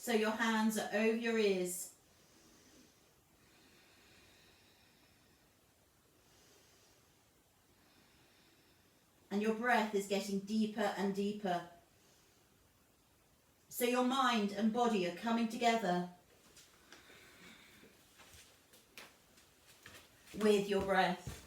So your hands are over your ears. And your breath is getting deeper and deeper. So your mind and body are coming together with your breath.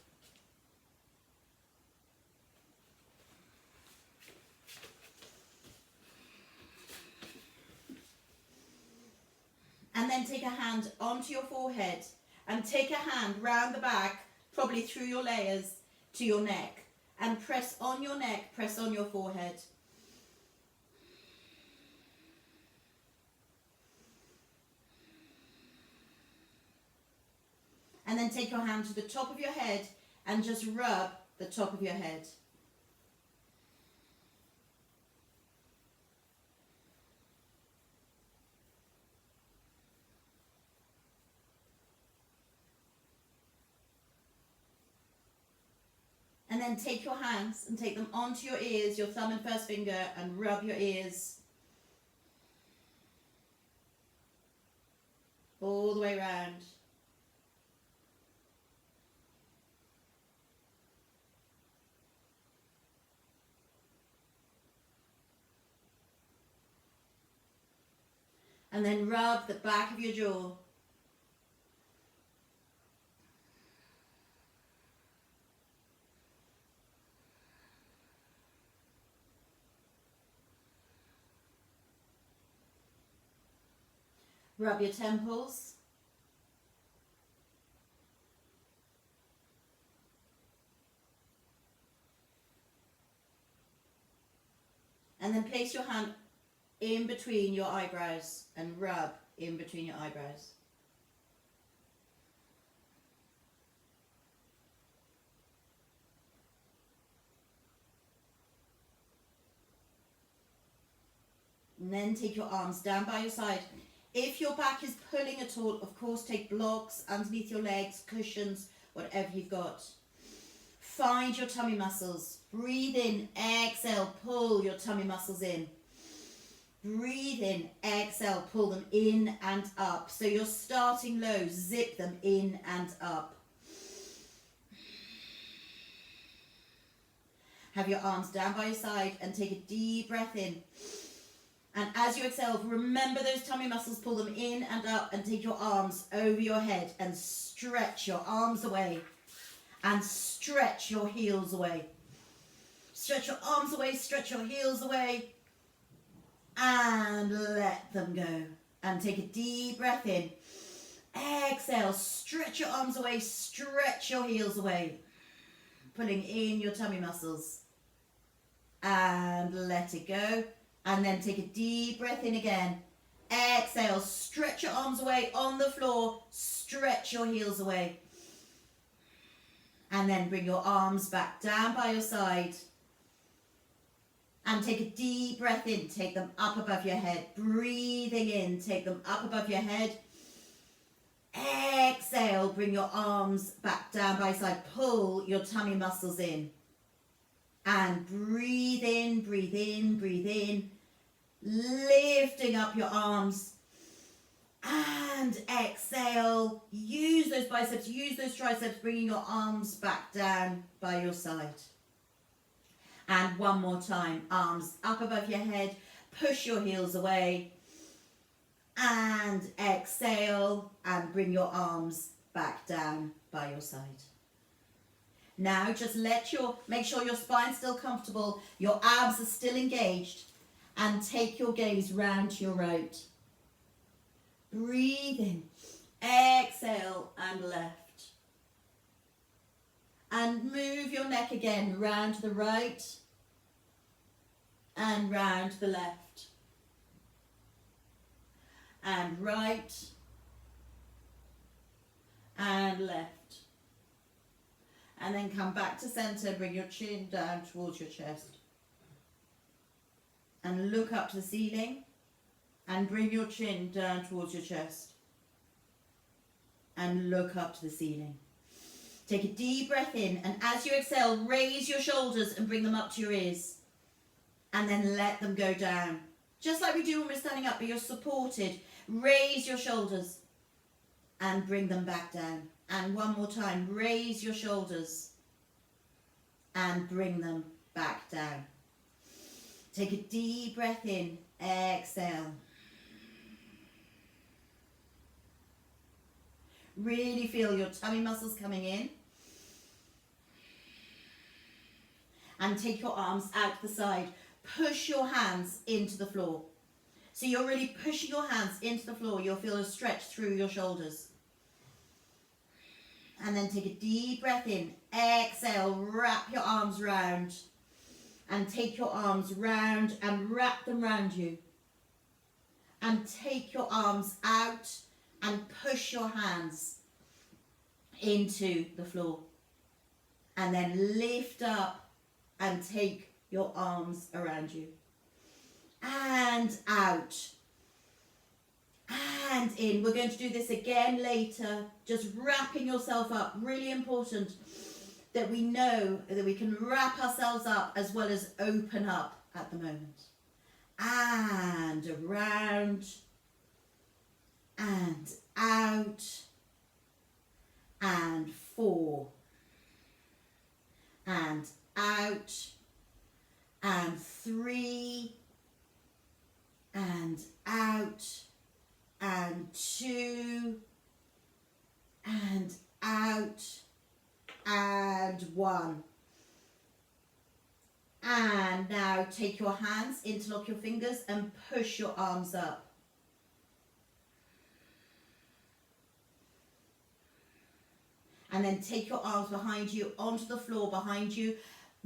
And then take a hand onto your forehead and take a hand round the back, probably through your layers, to your neck. And press on your neck, press on your forehead. And then take your hand to the top of your head and just rub the top of your head. And then take your hands and take them onto your ears, your thumb and first finger, and rub your ears all the way around. And then rub the back of your jaw. Rub your temples. And then place your hand in between your eyebrows and rub in between your eyebrows. And then take your arms down by your side. If your back is pulling at all, of course, take blocks underneath your legs, cushions, whatever you've got. Find your tummy muscles. Breathe in, exhale, pull your tummy muscles in. Breathe in, exhale, pull them in and up. So you're starting low, zip them in and up. Have your arms down by your side and take a deep breath in. And as you exhale, remember those tummy muscles, pull them in and up, and take your arms over your head and stretch your arms away and stretch your heels away. Stretch your arms away, stretch your heels away, and let them go. And take a deep breath in. Exhale, stretch your arms away, stretch your heels away, pulling in your tummy muscles. And let it go. And then take a deep breath in again. Exhale, stretch your arms away on the floor, stretch your heels away. And then bring your arms back down by your side. And take a deep breath in, take them up above your head. Breathing in, take them up above your head. Exhale, bring your arms back down by your side. Pull your tummy muscles in. And breathe in, breathe in, breathe in. Lifting up your arms. And exhale. Use those biceps, use those triceps, bringing your arms back down by your side. And one more time, arms up above your head, push your heels away. And exhale, and bring your arms back down by your side. Now just make sure your spine's still comfortable, your abs are still engaged, and take your gaze round to your right. Breathe in, exhale, and left. And move your neck again round to the right and round to the left. And right and left. And then come back to center, bring your chin down towards your chest. And look up to the ceiling and bring your chin down towards your chest. And look up to the ceiling. Take a deep breath in, and as you exhale, raise your shoulders and bring them up to your ears. And then let them go down. Just like we do when we're standing up, but you're supported. Raise your shoulders and bring them back down. And one more time, raise your shoulders and bring them back down. Take a deep breath in, exhale. Really feel your tummy muscles coming in. And take your arms out the side. Push your hands into the floor. So you're really pushing your hands into the floor. You'll feel a stretch through your shoulders. And then take a deep breath in. Exhale, wrap your arms round. And take your arms round and wrap them round you. And take your arms out and push your hands into the floor. And then lift up and take your arms around you. And out. And in. We're going to do this again later. Just wrapping yourself up. Really important that we know that we can wrap ourselves up as well as open up at the moment. And around. And out. And 4. And out. And 3. And out. And 2. And out. And 1. And now take your hands, interlock your fingers and push your arms up. And then take your arms behind you, onto the floor behind you.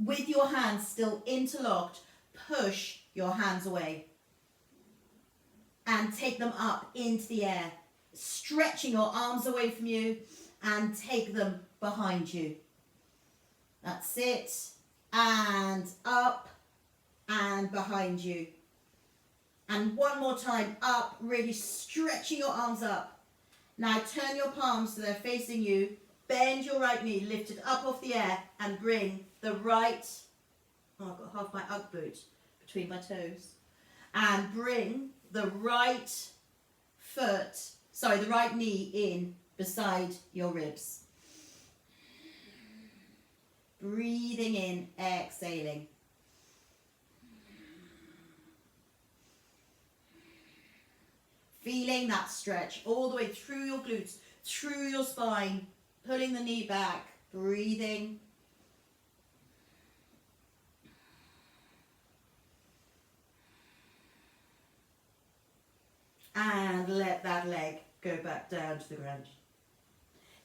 With your hands still interlocked, push your hands away. And take them up into the air, stretching your arms away from you and take them behind you. That's it. And up and behind you. And one more time, up, really stretching your arms up. Now turn your palms so they're facing you. Bend your right knee, lift it up off the air and bring the right, I've got half my Ugg boot between my toes. And bring the right foot, the right knee in beside your ribs. Breathing in, exhaling. Feeling that stretch all the way through your glutes, through your spine, pulling the knee back, breathing. And let that leg go back down to the ground.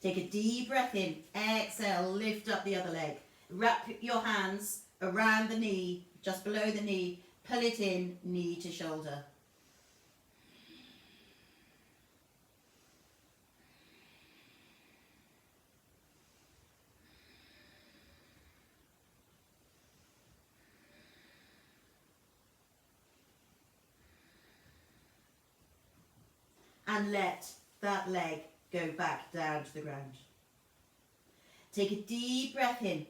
Take a deep breath in, exhale, lift up the other leg. Wrap your hands around the knee, just below the knee, pull it in, knee to shoulder. And let that leg go back down to the ground. Take a deep breath in.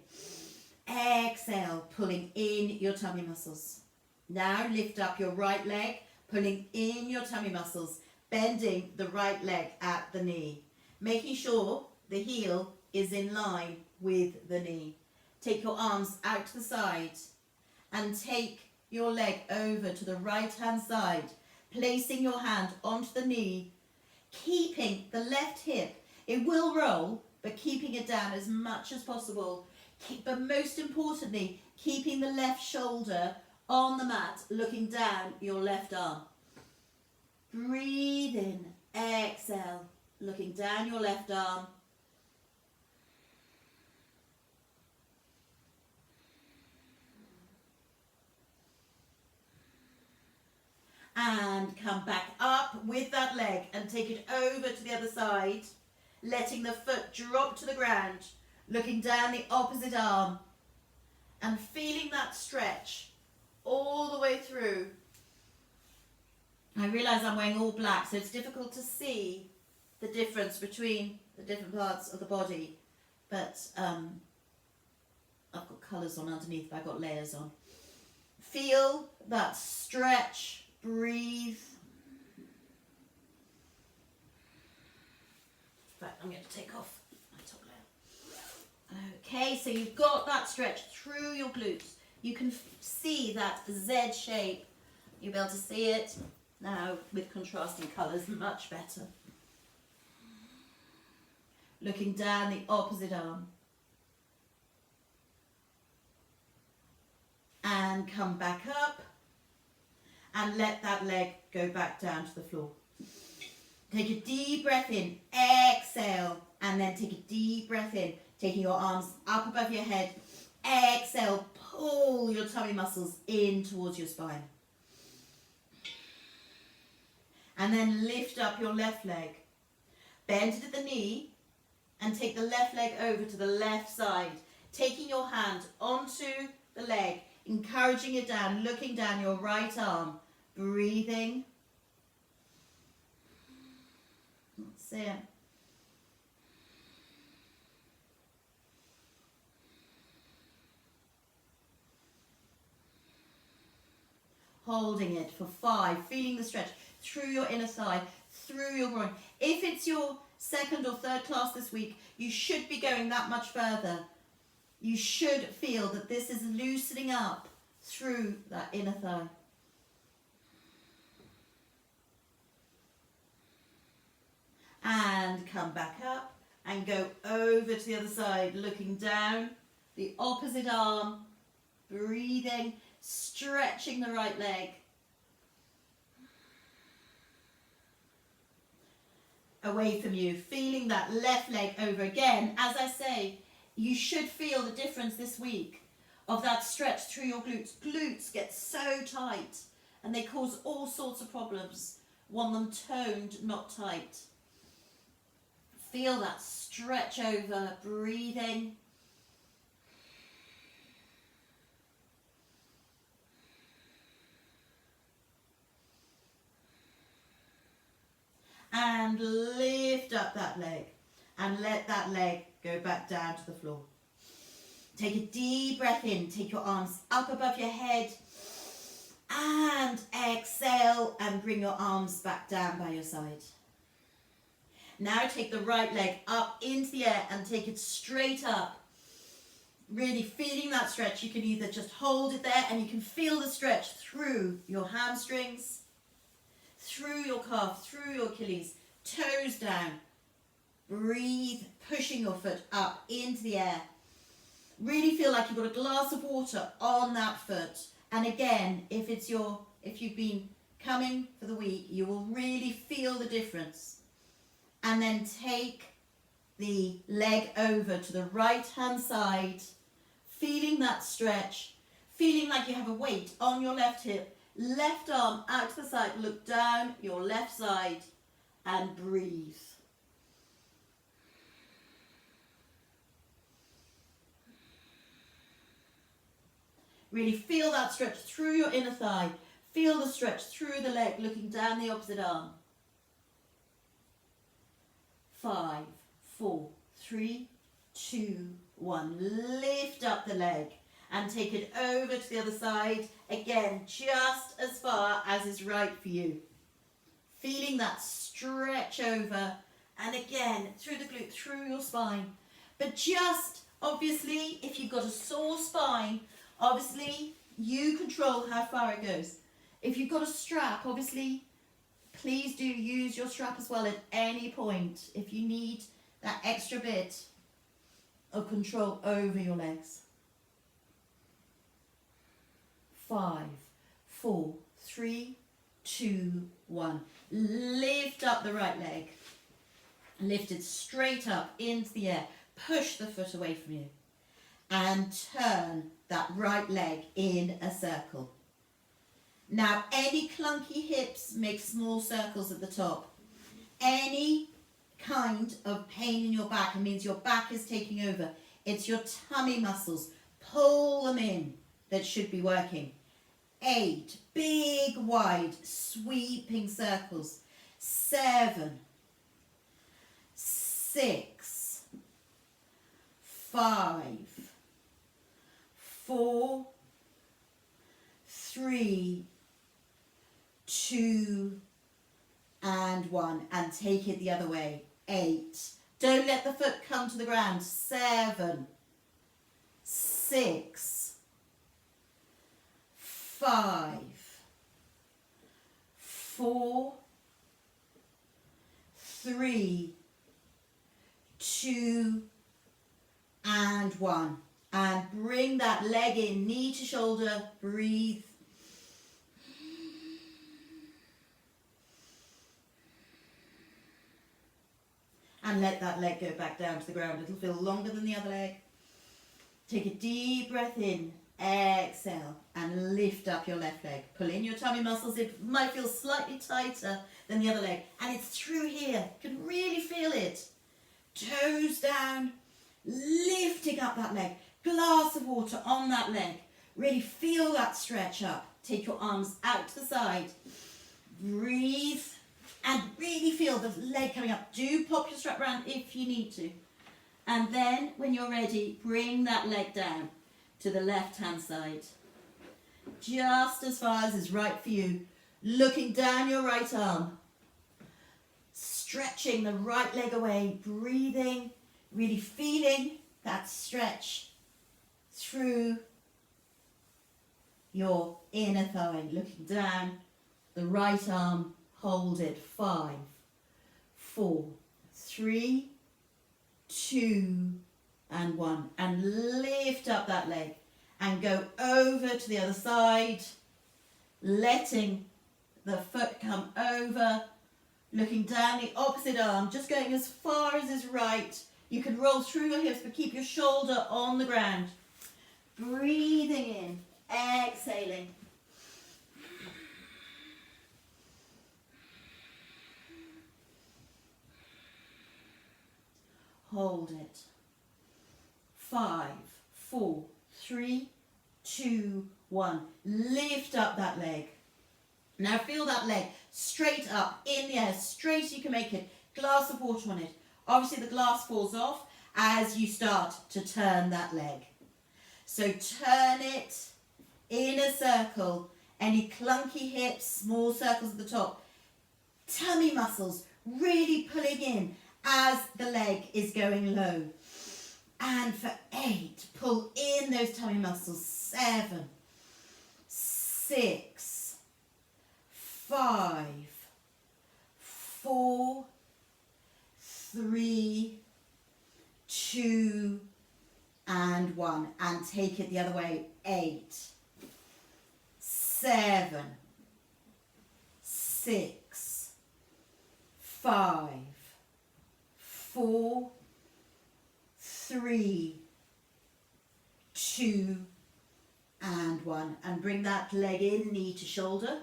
Exhale, pulling in your tummy muscles. Now lift up your right leg, pulling in your tummy muscles, bending the right leg at the knee, making sure the heel is in line with the knee. Take your arms out to the side and take your leg over to the right hand side, placing your hand onto the knee, keeping the left hip. It will roll, but keeping it down as much as possible. But most importantly, keeping the left shoulder on the mat, looking down your left arm. Breathe in, exhale, looking down your left arm. And come back up with that leg and take it over to the other side, letting the foot drop to the ground, looking down the opposite arm and feeling that stretch all the way through. I realise I'm wearing all black, so it's difficult to see the difference between the different parts of the body, but I've got colours on underneath, but I've got layers on. Feel that stretch. breathe. In fact, I'm going to take off my top layer. Okay, so you've got that stretch through your glutes. You can see that Z shape. You'll be able to see it now with contrasting colours, much better. Looking down the opposite arm. And come back up. And let that leg go back down to the floor. Take a deep breath in, exhale, and then take a deep breath in, taking your arms up above your head. Exhale, pull your tummy muscles in towards your spine. And then lift up your left leg. Bend it at the knee and take the left leg over to the left side, taking your hand onto the leg, encouraging it down, looking down your right arm, breathing. That's it. Holding it for 5, feeling the stretch through your inner thigh, through your groin. If it's your second or third class this week, you should be going that much further. You should feel that this is loosening up through that inner thigh. And come back up and go over to the other side, looking down the opposite arm, breathing, stretching the right leg. Away from you, feeling that left leg over again. As I say, you should feel the difference this week of that stretch through your glutes. Glutes get so tight and they cause all sorts of problems. Want them toned, not tight. Feel that stretch over, breathing. And lift up that leg and let that leg go back down to the floor. Take a deep breath in, take your arms up above your head and exhale and bring your arms back down by your side. Now take the right leg up into the air and take it straight up. Really feeling that stretch. You can either just hold it there and you can feel the stretch through your hamstrings, through your calf, through your Achilles, toes down. Breathe, pushing your foot up into the air. Really feel like you've got a glass of water on that foot. And again, if you've been coming for the week, you will really feel the difference. And then take the leg over to the right hand side, feeling that stretch, feeling like you have a weight on your left hip, left arm out to the side, look down your left side and breathe. Really feel that stretch through your inner thigh. Feel the stretch through the leg, looking down the opposite arm. 5, 4, 3, 2, 1. Lift up the leg and take it over to the other side. Again, just as far as is right for you. Feeling that stretch over and again through the glute, through your spine. But just obviously, if you've got a sore spine, obviously you control how far it goes. If you've got a strap, obviously, please do use your strap as well at any point if you need that extra bit of control over your legs. 5, 4, 3, 2, 1. Lift up the right leg. Lift it straight up into the air. Push the foot away from you. And turn that right leg in a circle. Now, any clunky hips, make small circles at the top. Any kind of pain in your back, it means your back is taking over. It's your tummy muscles. Pull them in that should be working. 8, big, wide, sweeping circles. 7, 6, 5, 4, 3, and 1, and take it the other way. 8. Don't let the foot come to the ground. 7, 6, 5, 4, 3, 2, and 1. And bring that leg in, knee to shoulder, breathe. And let that leg go back down to the ground. It'll feel longer than the other leg. Take a deep breath in, exhale, and lift up your left leg. Pull in your tummy muscles. It might feel slightly tighter than the other leg. And it's through here. You can really feel it. Toes down, lifting up that leg. Glass of water on that leg. Really feel that stretch up. Take your arms out to the side. Breathe. And really feel the leg coming up. Do pop your strap around if you need to. And then, when you're ready, bring that leg down to the left-hand side. Just as far as is right for you. Looking down your right arm. Stretching the right leg away. Breathing. Really feeling that stretch through your inner thigh. Looking down the right arm. Hold it. 5, 4, 3, 2, and 1. And lift up that leg and go over to the other side, letting the foot come over, looking down the opposite arm, just going as far as is right. You can roll through your hips, but keep your shoulder on the ground. Breathing in, exhaling. Hold it. 5, 4, 3, 2, 1. Lift up that leg. Now feel that leg straight up in the air, straight as you can make it. Glass of water on it. Obviously the glass falls off as you start to turn that leg. So turn it in a circle. Any clunky hips, small circles at the top. Tummy muscles really pulling in as the leg is going low. And for 8, pull in those tummy muscles. 7, 6, 5, 4, 3, 2, and 1. And take it the other way. 8, 7, 6, 5, 4, 3, 2, and 1. And bring that leg in, knee to shoulder.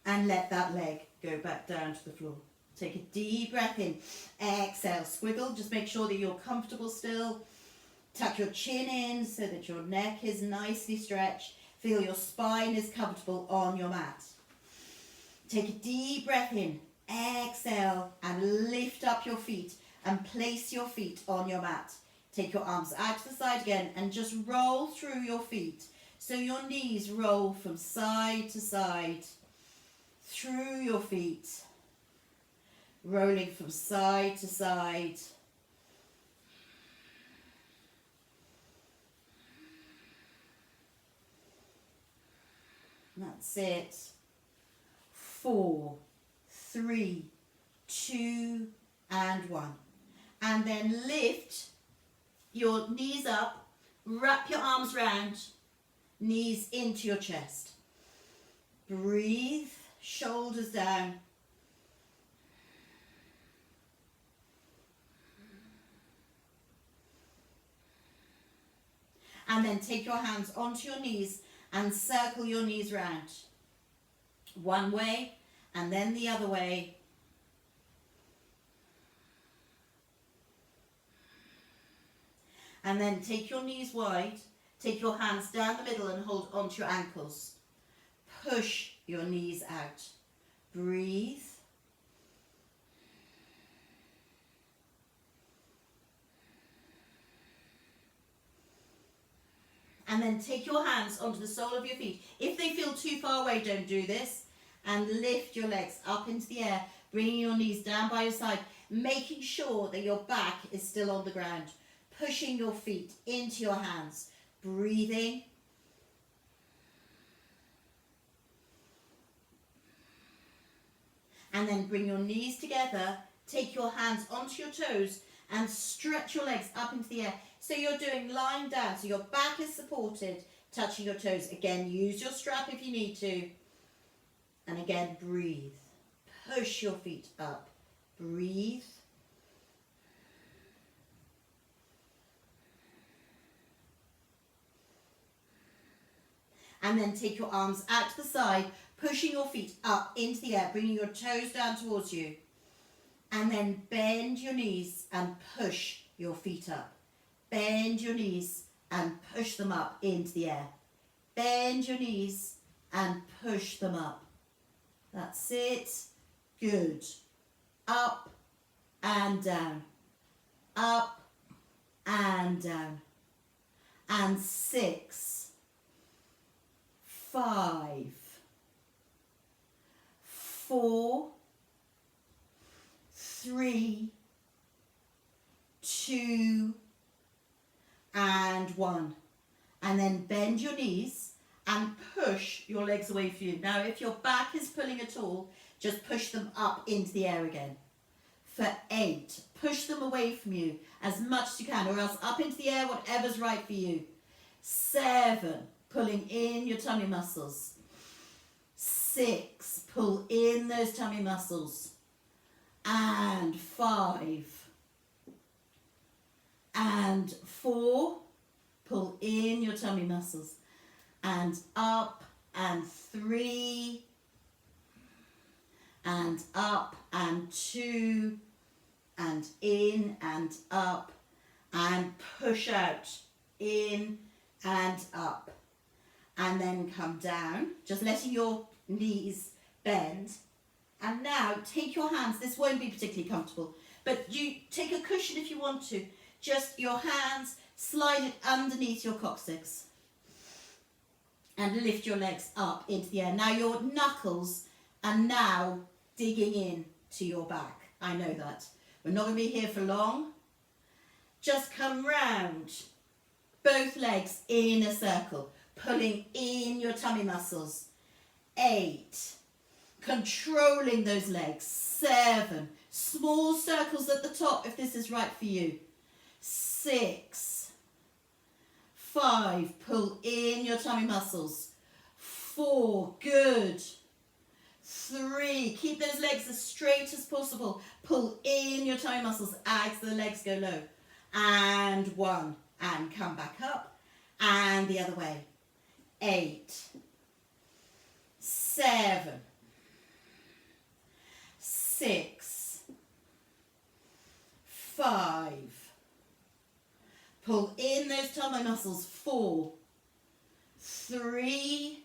And let that leg go back down to the floor. Take a deep breath in. Exhale, squiggle. Just make sure that you're comfortable still. Tuck your chin in so that your neck is nicely stretched. Feel your spine is comfortable on your mat. Take a deep breath in. Exhale and lift up your feet and place your feet on your mat. Take your arms out to the side again and just roll through your feet. So your knees roll from side to side through your feet. Rolling from side to side. That's it. 4, 3, 2, and 1. And then lift your knees up, wrap your arms round, knees into your chest. Breathe, shoulders down. And then take your hands onto your knees and circle your knees round. One way and then the other way. And then take your knees wide, take your hands down the middle and hold onto your ankles. Push your knees out. Breathe. And then take your hands onto the sole of your feet. If they feel too far away, don't do this. And lift your legs up into the air, bringing your knees down by your side, making sure that your back is still on the ground. Pushing your feet into your hands. Breathing. And then bring your knees together. Take your hands onto your toes and stretch your legs up into the air. So you're doing lying down, so your back is supported, touching your toes. Again, use your strap if you need to. And again, breathe. Push your feet up. Breathe. And then take your arms out to the side, pushing your feet up into the air, bringing your toes down towards you. And then bend your knees and push your feet up. Bend your knees and push them up into the air. Bend your knees and push them up. That's it. Good. Up and down. Up and down. And 6, 5, 4, 3, 2, and 1. And then bend your knees and push your legs away from you. Now, if your back is pulling at all, just push them up into the air again. For 8, push them away from you as much as you can, or else up into the air, whatever's right for you. 7, pulling in your tummy muscles. 6, pull in those tummy muscles. And 5. And 4, pull in your tummy muscles. And up, and 3, and up, and 2, and in, and up, and push out, in, and up. And then come down, just letting your knees bend. And now take your hands, this won't be particularly comfortable, but you take a cushion if you want to. Just your hands, slide it underneath your coccyx. And lift your legs up into the air. Now your knuckles are now digging in to your back. I know that. We're not going to be here for long. Just come round. Both legs in a circle. Pulling in your tummy muscles. 8. Controlling those legs. 7. Small circles at the top if this is right for you. 6. 5, pull in your tummy muscles. 4, good. 3, keep those legs as straight as possible. Pull in your tummy muscles as the legs go low. And 1, and come back up. And the other way. 8, 7, 6, 5. Pull in those tummy muscles. 4, 3,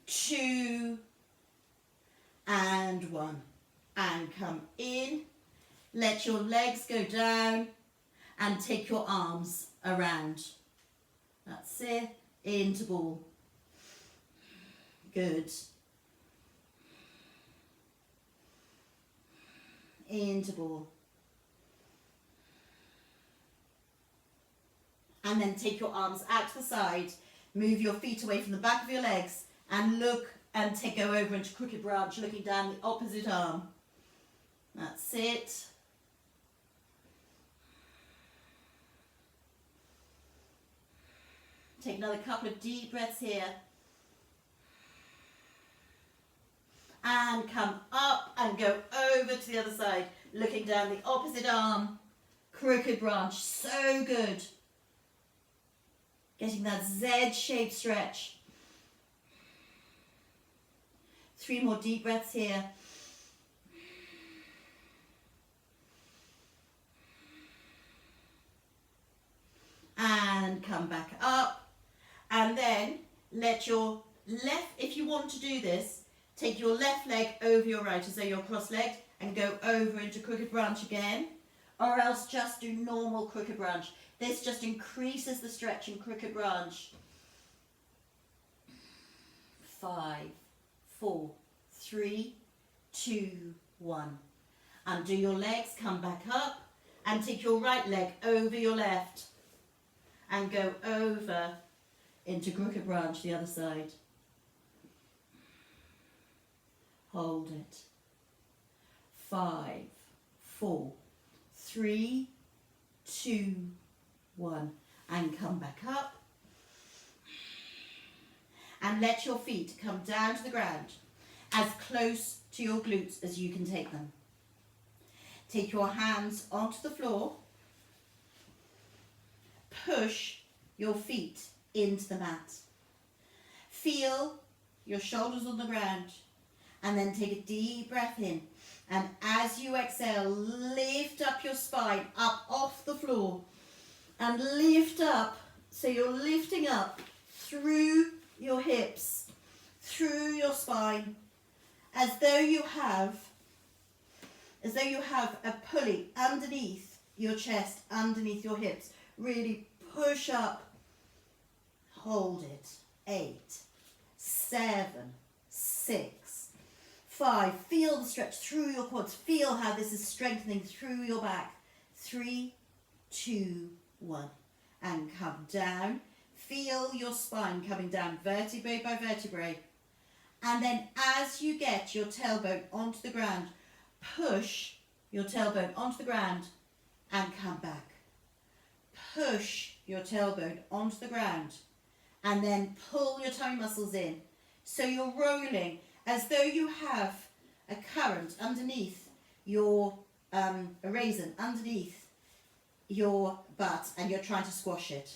2, and 1. And come in. Let your legs go down and take your arms around. That's it. Into ball. Good. Into ball. And then take your arms out to the side, move your feet away from the back of your legs, and look and go over into crooked branch, looking down the opposite arm. That's it. Take another couple of deep breaths here. And come up and go over to the other side, looking down the opposite arm, crooked branch. So good. Getting that Z-shaped stretch. 3 more deep breaths here. And come back up. And then let your left, if you want to do this, take your left leg over your right as though you're cross-legged and go over into crooked branch again. or else just do normal crooked branch. This just increases the stretch in crooked branch. 5, 4, 3, 2, 1. Undo your legs, come back up, and take your right leg over your left, and go over into crooked branch the other side. Hold it. 5, 4, 3, 2, 1. And come back up. And let your feet come down to the ground as close to your glutes as you can take them. Take your hands onto the floor. Push your feet into the mat. Feel your shoulders on the ground, and then take a deep breath in. And as you exhale, lift up your spine up off the floor and lift up. So you're lifting up through your hips, through your spine, as though you have a pulley underneath your chest, underneath your hips. Really push up. Hold it. 8, 7, 6, 5. Feel the stretch through your quads. Feel how this is strengthening through your back. 3, 2, 1. And come down. Feel your spine coming down vertebrae by vertebrae. And then as you get your tailbone onto the ground, push your tailbone onto the ground and come back. Push your tailbone onto the ground and then pull your tummy muscles in. So you're rolling as though you have a current underneath your, a raisin underneath your butt, and you're trying to squash it.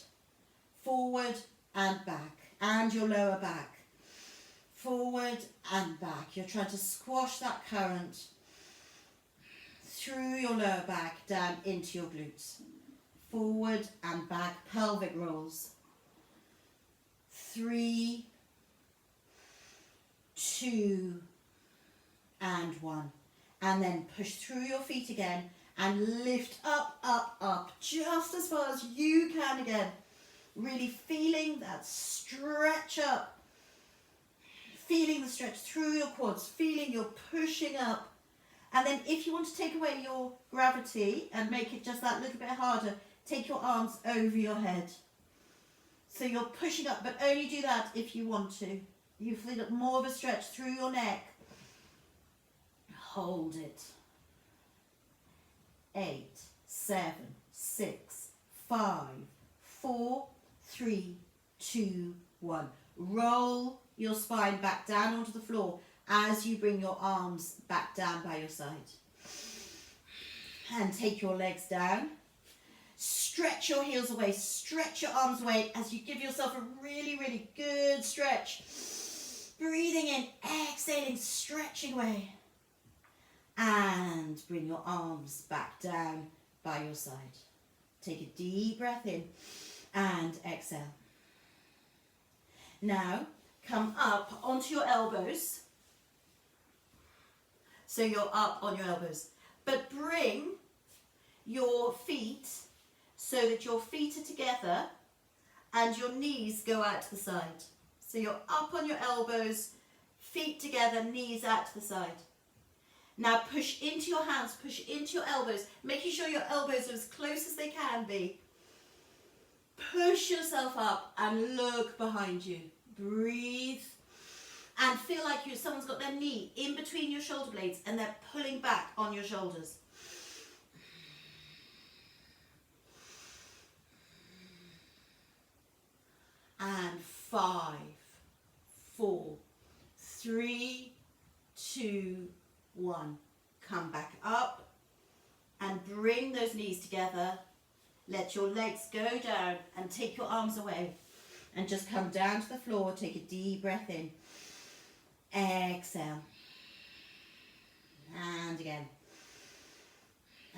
Forward and back, and your lower back. Forward and back. You're trying to squash that current through your lower back down into your glutes. Forward and back, pelvic rolls. 3, 2, and 1. And then push through your feet again and lift up, up, up, just as far as you can again. Really feeling that stretch up. Feeling the stretch through your quads, feeling you're pushing up. And then if you want to take away your gravity and make it just that little bit harder, take your arms over your head. So you're pushing up, but only do that if you want to. You feel more of a stretch through your neck. Hold it. 8, 7, 6, 5, 4, 3, 2, 1. Roll your spine back down onto the floor as you bring your arms back down by your side. And take your legs down. Stretch your heels away, stretch your arms away as you give yourself a really, really good stretch. Breathing in, exhaling, stretching away. And bring your arms back down by your side. Take a deep breath in and exhale. Now, come up onto your elbows. So you're up on your elbows. But bring your feet so that your feet are together and your knees go out to the side. So you're up on your elbows, feet together, knees out to the side. Now push into your hands, push into your elbows, making sure your elbows are as close as they can be. Push yourself up and look behind you. Breathe and feel like someone's got their knee in between your shoulder blades and they're pulling back on your shoulders. And 5, 4, 3, 2, 1. Come back up and bring those knees together. Let your legs go down and take your arms away. And just come down to the floor. Take a deep breath in. Exhale. And again.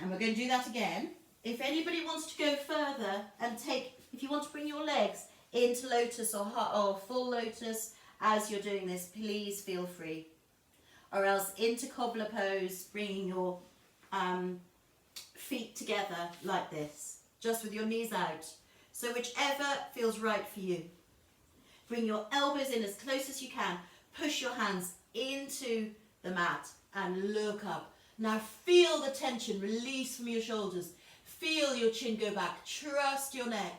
And we're going to do that again. If anybody wants to go further and if you want to bring your legs into lotus or full lotus as you're doing this, please feel free. Or else into cobbler pose, bringing your feet together like this, just with your knees out. So whichever feels right for you. Bring your elbows in as close as you can. Push your hands into the mat and look up. Now feel the tension release from your shoulders. Feel your chin go back. Trust your neck.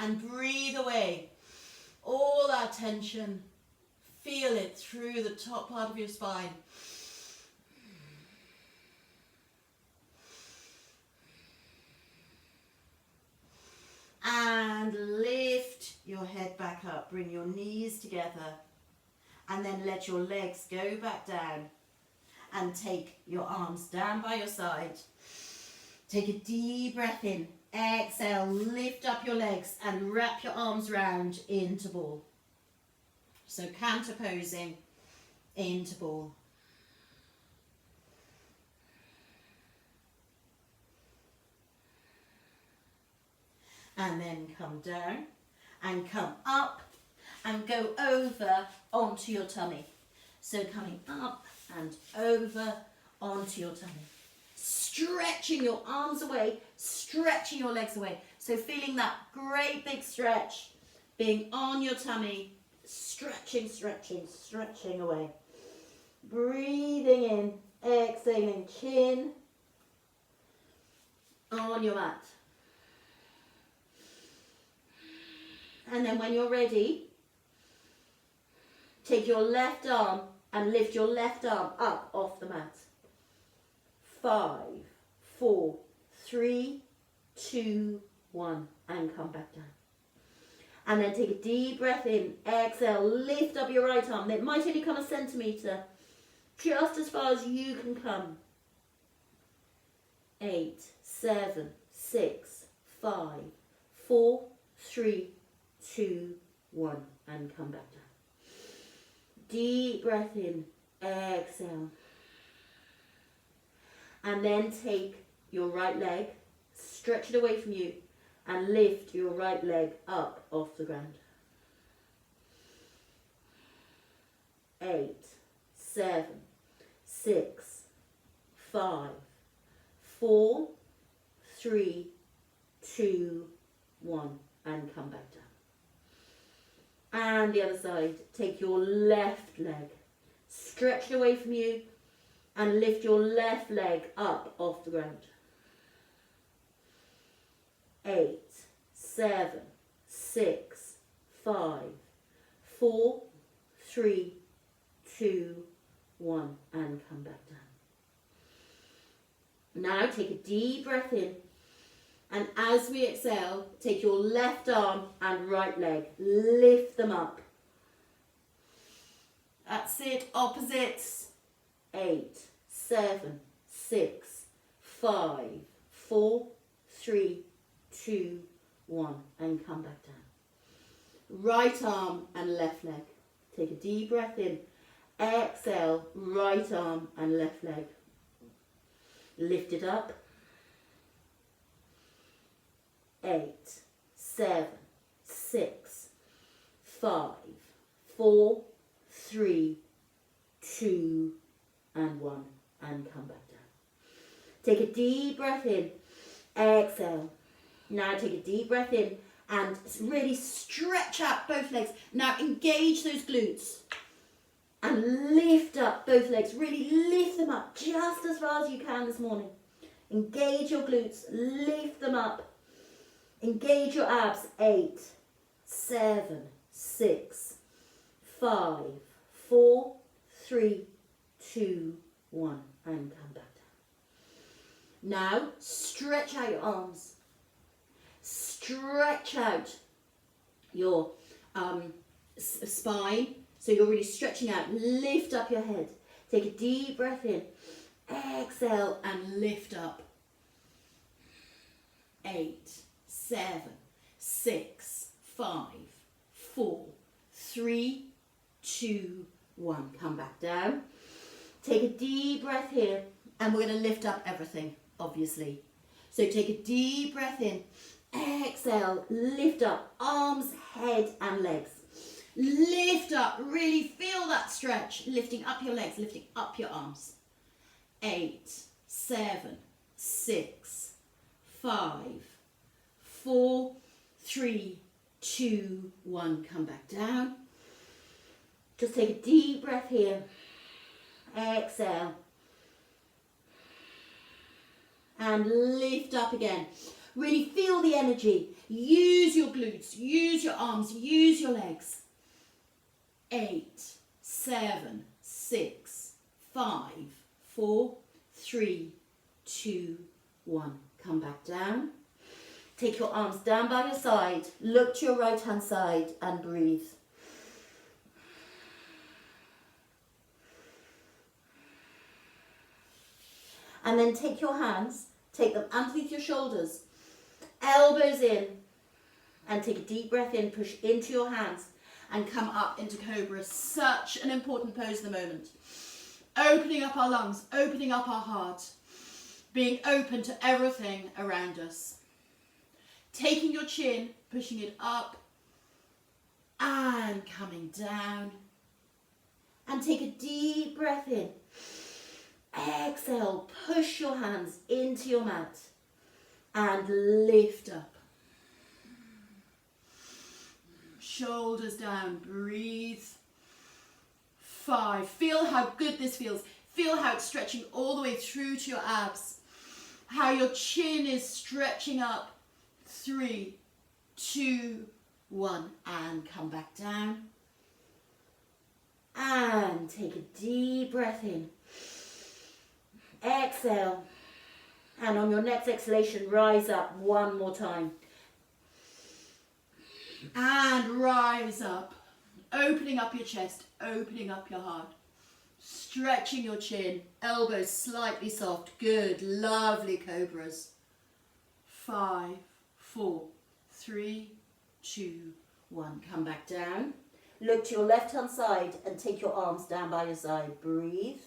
And breathe away all that tension. Feel it through the top part of your spine. And lift your head back up. Bring your knees together. And then let your legs go back down. And take your arms down by your side. Take a deep breath in. Exhale, lift up your legs and wrap your arms round into ball. So counter posing into ball. And then come down and come up and go over onto your tummy. So coming up and over onto your tummy. Stretching your arms away, stretching your legs away. So feeling that great big stretch, being on your tummy, stretching, stretching, stretching away. Breathing in, exhaling, chin on your mat. And then when you're ready, take your left arm and lift your left arm up off the mat. 5, 4, 3, 2, 1, and come back down. And then take a deep breath in, exhale, lift up your right arm. It might only come a centimetre, just as far as you can come. 8, 7, 6, 5, 4, 3, 2, 1, and come back down. Deep breath in, exhale. And then take your right leg, stretch it away from you, and lift your right leg up off the ground. 8, 7, 6, 5, 4, 3, 2, 1, and come back down. And the other side, take your left leg, stretch it away from you, and lift your left leg up off the ground. 8, 7, 6, 5, 4, 3, 2, 1, and come back down. Now take a deep breath in, and as we exhale, take your left arm and right leg, lift them up. That's it, opposites. 8, 7, 6, 5, 4, 3, 2, 1, and come back down. Right arm and left leg. Take a deep breath in. Exhale, right arm and left leg. Lift it up. 8, 7, 6, 5, 4, 3, 2, and 1, and come back down. Take a deep breath in. Exhale. Now take a deep breath in and really stretch out both legs. Now engage those glutes and lift up both legs. Really lift them up just as far as you can this morning. Engage your glutes, lift them up. Engage your abs. 8, 7, 6, 5, 4, 3, 2, 1, and come back down. Now stretch out your arms. Stretch out your spine, so you're really stretching out. Lift up your head. Take a deep breath in. Exhale and lift up. 8, 7, 6, 5, 4, 3, 2, 1. Come back down. Take a deep breath here, and we're going to lift up everything, obviously. So take a deep breath in. Exhale, lift up arms, head and legs. Lift up, really feel that stretch. Lifting up your legs, lifting up your arms. 8, 7, 6, 5, 4, 3, 2, 1. Come back down. Just take a deep breath here. Exhale. And lift up again. Really feel the energy. Use your glutes, use your arms, use your legs. 8, 7, 6, 5, 4, 3, 2, 1. Come back down. Take your arms down by your side. Look to your right hand side and breathe. And then take your hands, take them underneath your shoulders, elbows in, and take a deep breath in, push into your hands, and come up into Cobra. Such an important pose at the moment. Opening up our lungs, opening up our heart, being open to everything around us. Taking your chin, pushing it up, and coming down. And take a deep breath in. Exhale, push your hands into your mat and lift up. Shoulders down, breathe. 5, feel how good this feels. Feel how it's stretching all the way through to your abs. How your chin is stretching up. 3, 2, 1, and come back down. And take a deep breath in. Exhale, and on your next exhalation, rise up one more time. And rise up, opening up your chest, opening up your heart, stretching your chin, elbows slightly soft. Good, lovely cobras. 5, 4, 3, 2, 1. Come back down. Look to your left hand side and take your arms down by your side. Breathe.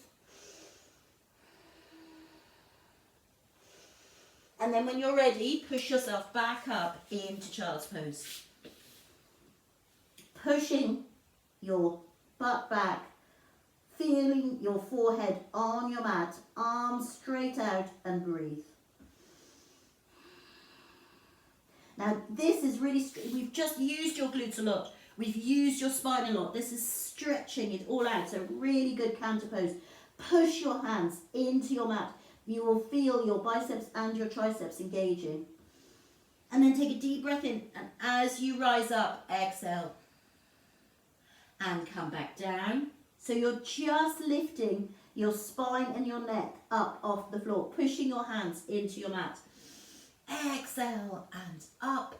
And then when you're ready, push yourself back up into child's pose. Pushing your butt back, feeling your forehead on your mat, arms straight out, and breathe. Now this is really, we've just used your glutes a lot. We've used your spine a lot. This is stretching it all out. So really good counter pose. Push your hands into your mat. You will feel your biceps and your triceps engaging. And then take a deep breath in. And as you rise up, exhale. And come back down. So you're just lifting your spine and your neck up off the floor. Pushing your hands into your mat. Exhale and up.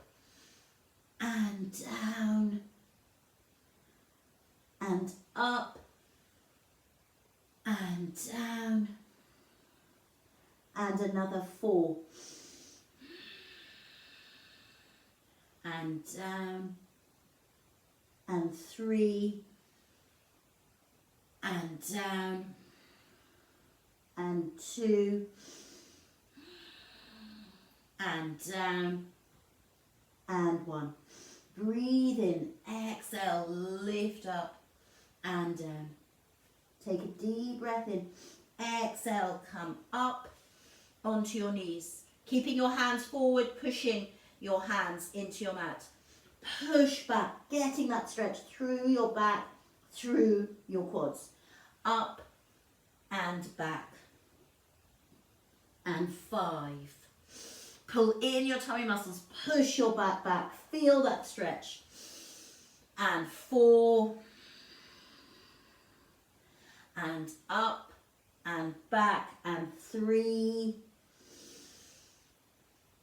And down. And up. And down. And another 4. And down. And 3. And down. And 2. And down. And 1. Breathe in. Exhale. Lift up and down. Take a deep breath in. Exhale. Come up onto your knees, keeping your hands forward, pushing your hands into your mat. Push back, getting that stretch through your back, through your quads. Up and back. And 5. Pull in your tummy muscles, push your back back, feel that stretch. And 4. And up and back, and 3.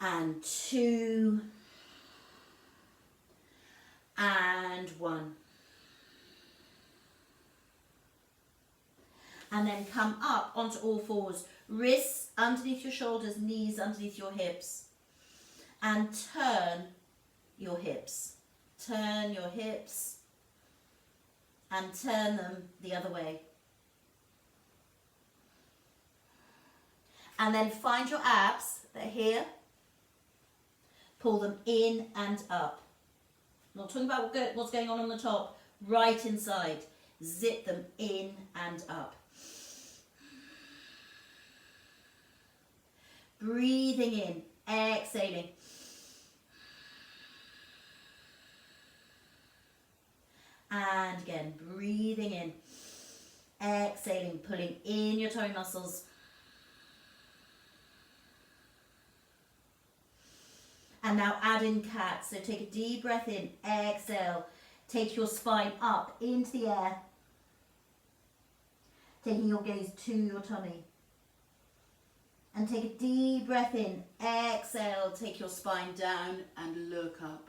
And 2. And 1. And then come up onto all fours. Wrists underneath your shoulders, knees underneath your hips. And turn your hips. Turn your hips. And turn them the other way. And then find your abs. They're here. Pull them in and up. I'm not talking about what's going on the top. Right inside. Zip them in and up. breathing in, exhaling. And again, breathing in, exhaling, pulling in your tummy muscles. And now add in cat. So take a deep breath in, exhale. Take your spine up into the air. Taking your gaze to your tummy. And take a deep breath in, exhale. Take your spine down and look up.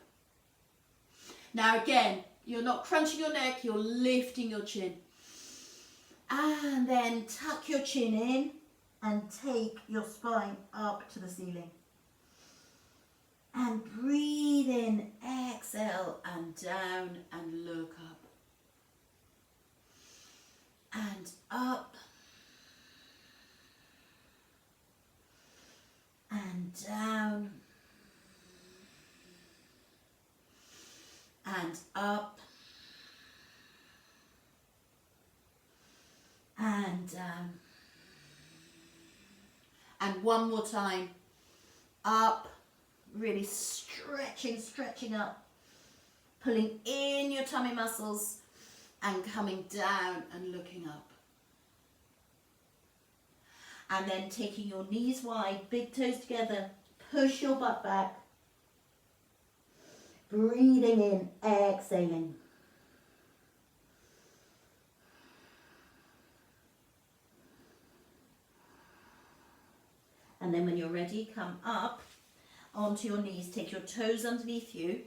Now again, you're not crunching your neck, you're lifting your chin. And then tuck your chin in and take your spine up to the ceiling. And breathe in, exhale, and down and look up. And up. And down. And up. And down. And one more time. Up. Really stretching up. Pulling in your tummy muscles and coming down and looking up. And then taking your knees wide, big toes together, push your butt back. Breathing in, exhaling. And then when you're ready, come up onto your knees, take your toes underneath you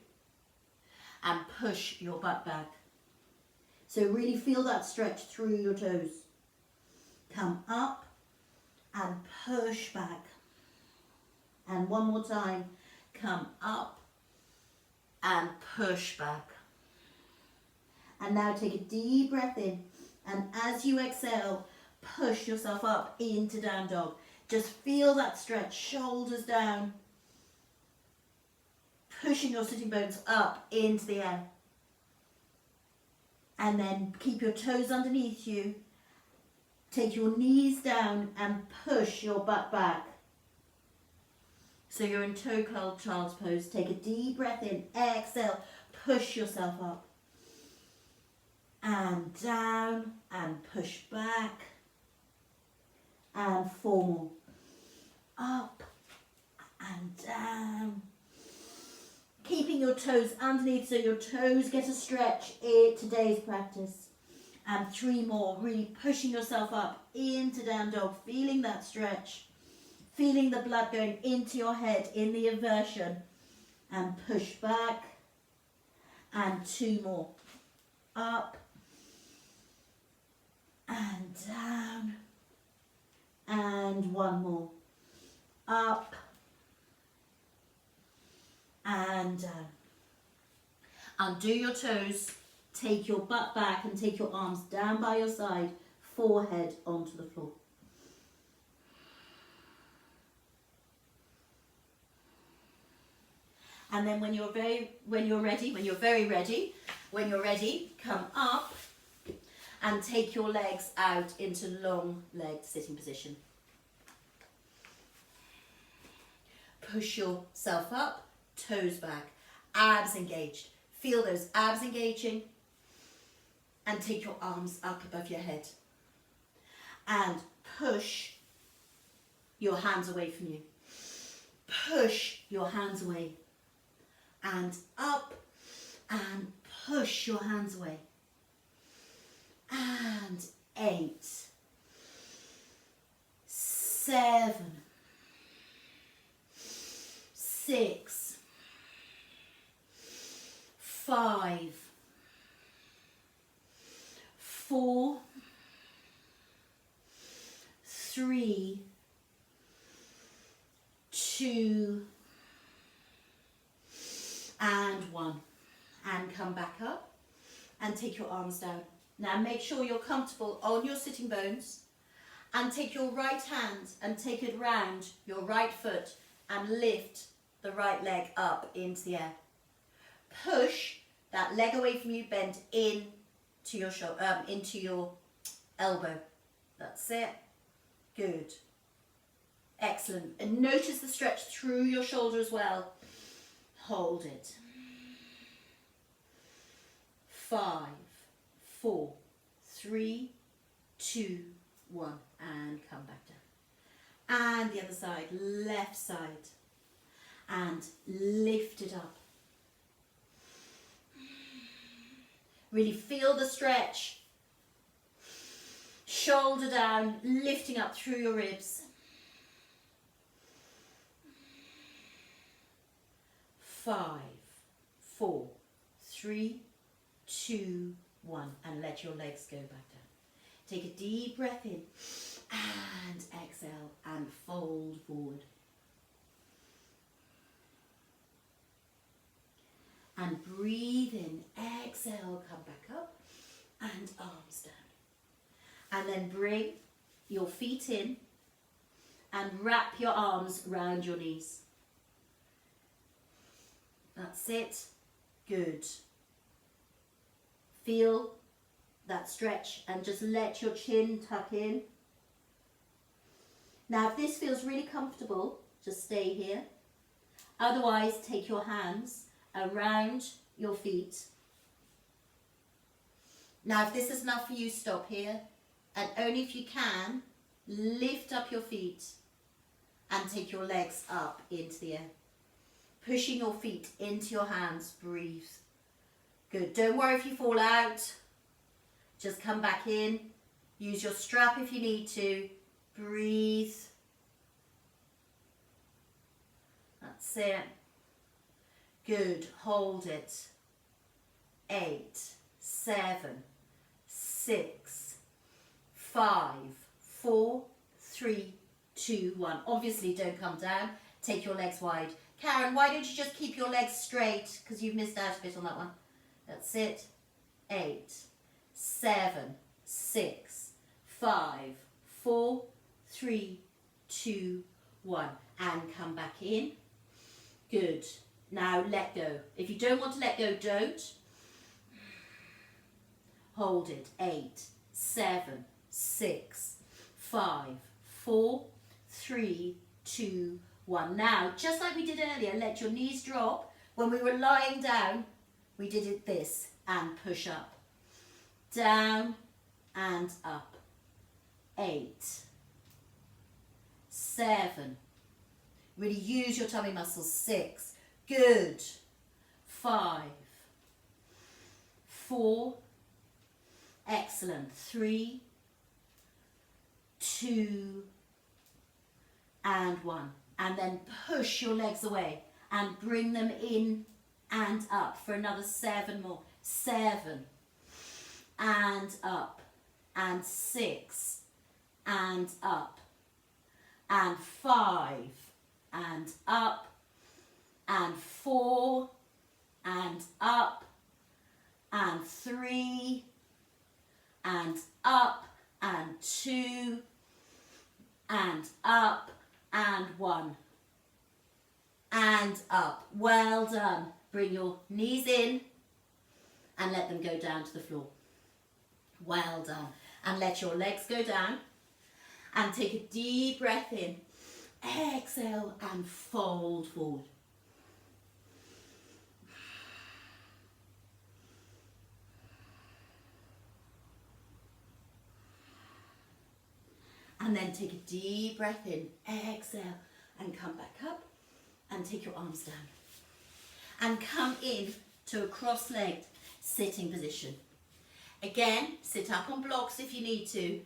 and push your butt back. So really feel that stretch through your toes. Come up and push back. And one more time, come up and push back. And now take a deep breath in, and as you exhale, push yourself up into down dog. Just feel that stretch, shoulders down, pushing your sitting bones up into the air. And then keep your toes underneath you. Take your knees down and push your butt back. So you're in toe curled child's pose. Take a deep breath in, exhale, push yourself up. And down, and push back. And 4 more. Up, and down. Keeping your toes underneath so your toes get a stretch in today's practice. And 3 more, really pushing yourself up into down dog, feeling that stretch. Feeling the blood going into your head in the inversion. And push back. And 2 more. Up. And down. And 1 more. Up. And down. Undo your toes. Take your butt back and take your arms down by your side. Forehead onto the floor. And then when you're very ready, come up and take your legs out into long-legged sitting position. Push yourself up, toes back, abs engaged. Feel those abs engaging. And take your arms up above your head. And push your hands away from you. Push your hands away. And up, and push your hands away. And 8, 7, 6, 5, 4, 3, 2, and 1. And come back up and take your arms down. Now make sure you're comfortable on your sitting bones and take your right hand and take it round your right foot and lift the right leg up into the air. Push that leg away from you, bend in to your into your elbow. That's it. Good. Excellent. And notice the stretch through your shoulder as well. Hold it. 5, 4, 3, 2, 1. And come back down. And the other side, left side. And lift it up. Really feel the stretch. Shoulder down, lifting up through your ribs. 5, 4, 3, 2, 1. And let your legs go back down. Take a deep breath in and exhale and fold forward. And breathe in, exhale, come back up and arms down. And then bring your feet in and wrap your arms around your knees. That's it. Good. Feel that stretch and just let your chin tuck in. Now, if this feels really comfortable, just stay here. Otherwise, take your hands around your feet. Now, if this is enough for you, stop here. And only if you can, lift up your feet and take your legs up into the air. Pushing your feet into your hands, breathe. Good. Don't worry if you fall out. Just come back in. Use your strap if you need to. Breathe. That's it. Good. Hold it. 8, 7, 6, 5, 4, 3, 2, 1. Obviously, don't come down. Take your legs wide. Karen, why don't you just keep your legs straight? Because you've missed out a bit on that one. That's it. 8, 7, 6, 5, 4, 3, 2, 1. And come back in. Good. Now let go. If you don't want to let go, don't. Hold it. 8, 7, 6, 5, 4, 3, 2, 1. Now, just like we did earlier, let your knees drop. When we were lying down, we did it this and push up. Down and up. 8, 7. Really use your tummy muscles. 6. Good. 5, 4. Excellent. 3, 2, and 1. And then push your legs away and bring them in and up for another 7 more. 7 and up and 6 and up and 5 and up and 4 and up and 3 and up and 2 and up and 1 and up. Well done. Bring your knees in and let them go down to the floor. Well done. And let your legs go down and take a deep breath in. Exhale and fold forward. And then take a deep breath in, exhale, and come back up and take your arms down. And come in to a cross-legged sitting position. Again, sit up on blocks if you need to.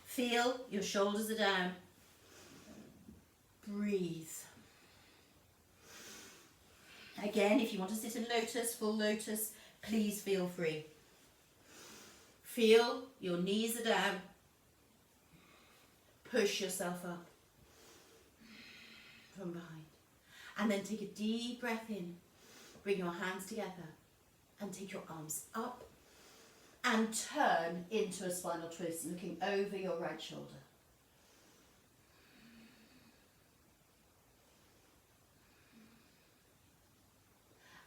Feel your shoulders are down. Breathe. Again, if you want to sit in lotus, full lotus, please feel free. Feel your knees are down. Push yourself up from behind. And then take a deep breath in. Bring your hands together and take your arms up and turn into a spinal twist, looking over your right shoulder.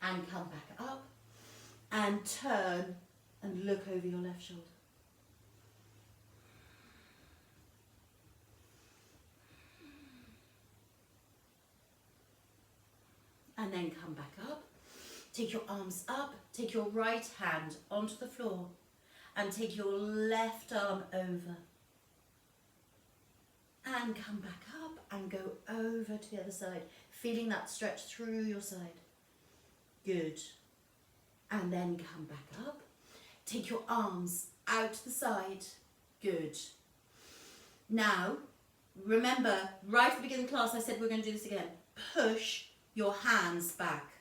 And come back up and turn and look over your left shoulder. then come back up. Take your arms up, take your right hand onto the floor and take your left arm over. And come back up and go over to the other side, feeling that stretch through your side. Good. And then come back up. Take your arms out to the side. Good. Now, remember, right at the beginning of the class I said we're going to do this again. Push your hands back.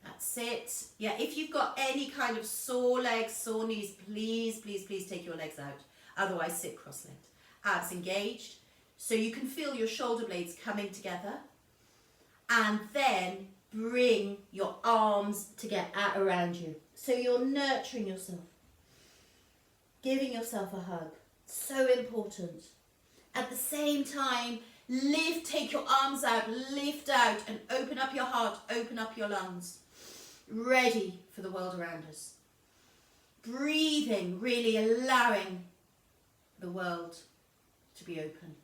That's it. Yeah, if you've got any kind of sore legs, sore knees, please, please, please take your legs out. Otherwise, sit cross-legged. Abs engaged. So you can feel your shoulder blades coming together. And then bring your arms together around you. So you're nurturing yourself. Giving yourself a hug. So important. At the same time, take your arms out, lift out and open up your heart, open up your lungs. Ready for the world around us. Breathing, really allowing the world to be open.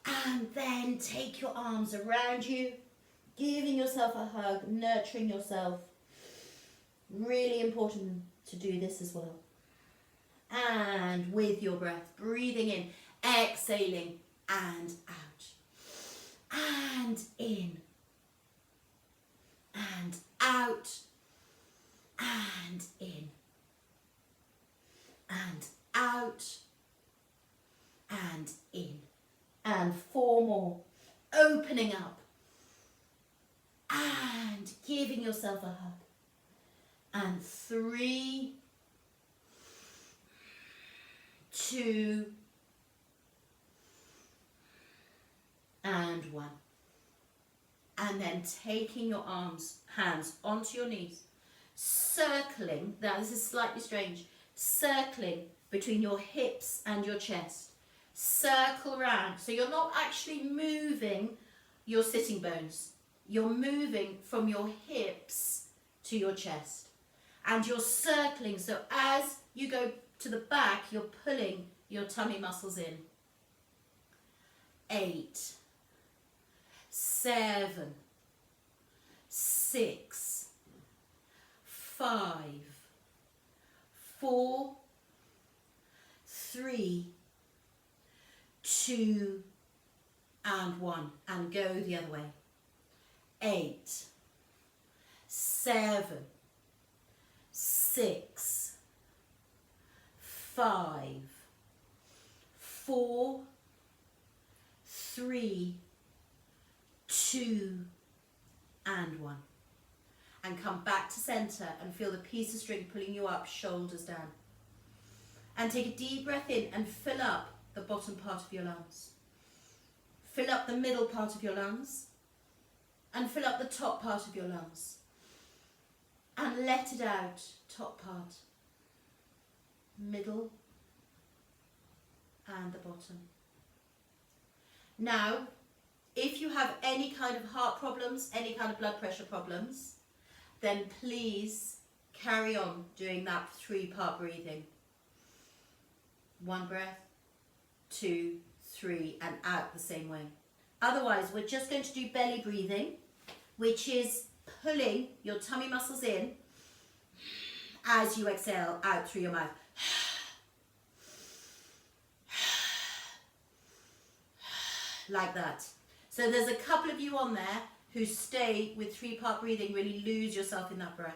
And then take your arms around you, giving yourself a hug, nurturing yourself. Really important to do this as well. And with your breath, breathing in, exhaling and out. And in. And out. And in. And out. And in. And 4 more. Opening up. And giving yourself a hug. And 3, 2, and 1. And then taking your hands onto your knees, circling, now this is slightly strange, circling between your hips and your chest. Circle around. So you're not actually moving your sitting bones. You're moving from your hips to your chest. And you're circling, so as you go to the back, you're pulling your tummy muscles in. 8, 7, 6, 5, 4, 3, 2, and 1. And go the other way. 8, 7, 6, 5, 4, 3, 2, and 1. And come back to center and feel the piece of string pulling you up, shoulders down. And take a deep breath in and fill up the bottom part of your lungs. Fill up the middle part of your lungs. And fill up the top part of your lungs. And let it out, top part, middle, and the bottom. Now, if you have any kind of heart problems, any kind of blood pressure problems, then please carry on doing that 3-part breathing. 1 breath, 2, 3, and out the same way. Otherwise, we're just going to do belly breathing, which is pulling your tummy muscles in as you exhale out through your mouth. Like that. So there's a couple of you on there who stay with 3-part breathing, really lose yourself in that breath.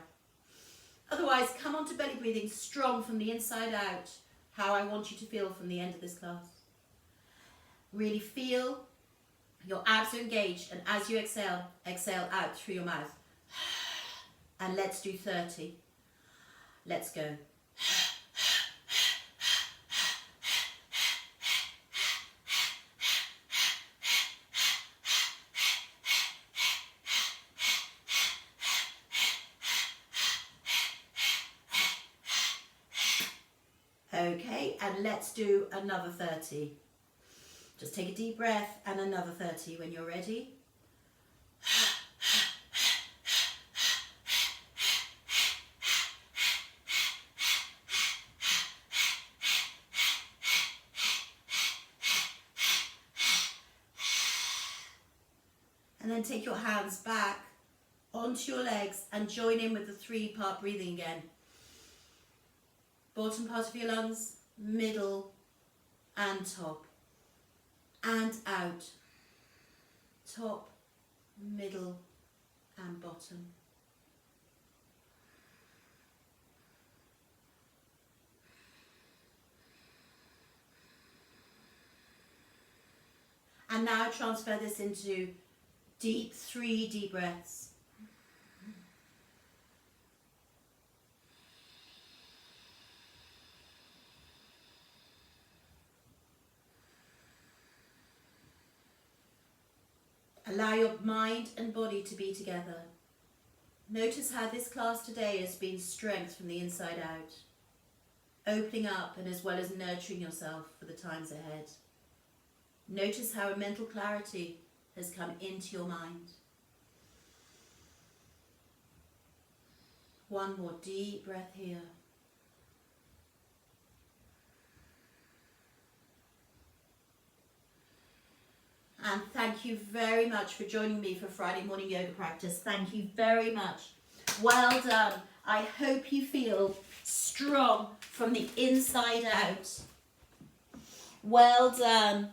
Otherwise, come on to belly breathing strong from the inside out, how I want you to feel from the end of this class. Really feel your abs are engaged, and as you exhale, exhale out through your mouth. And let's do 30. Let's go. Okay, and let's do another 30. Just take a deep breath and another 30 when you're ready. And then take your hands back onto your legs and join in with the 3-part breathing again. Bottom part of your lungs, middle and top. And out. Top, middle and bottom. And now transfer this into 3 deep breaths. Allow your mind and body to be together. Notice how this class today has been strength from the inside out, opening up and as well as nurturing yourself for the times ahead. Notice how a mental clarity has come into your mind. One more deep breath here. And thank you very much for joining me for Friday morning yoga practice. Thank you very much. Well done. I hope you feel strong from the inside out. Well done.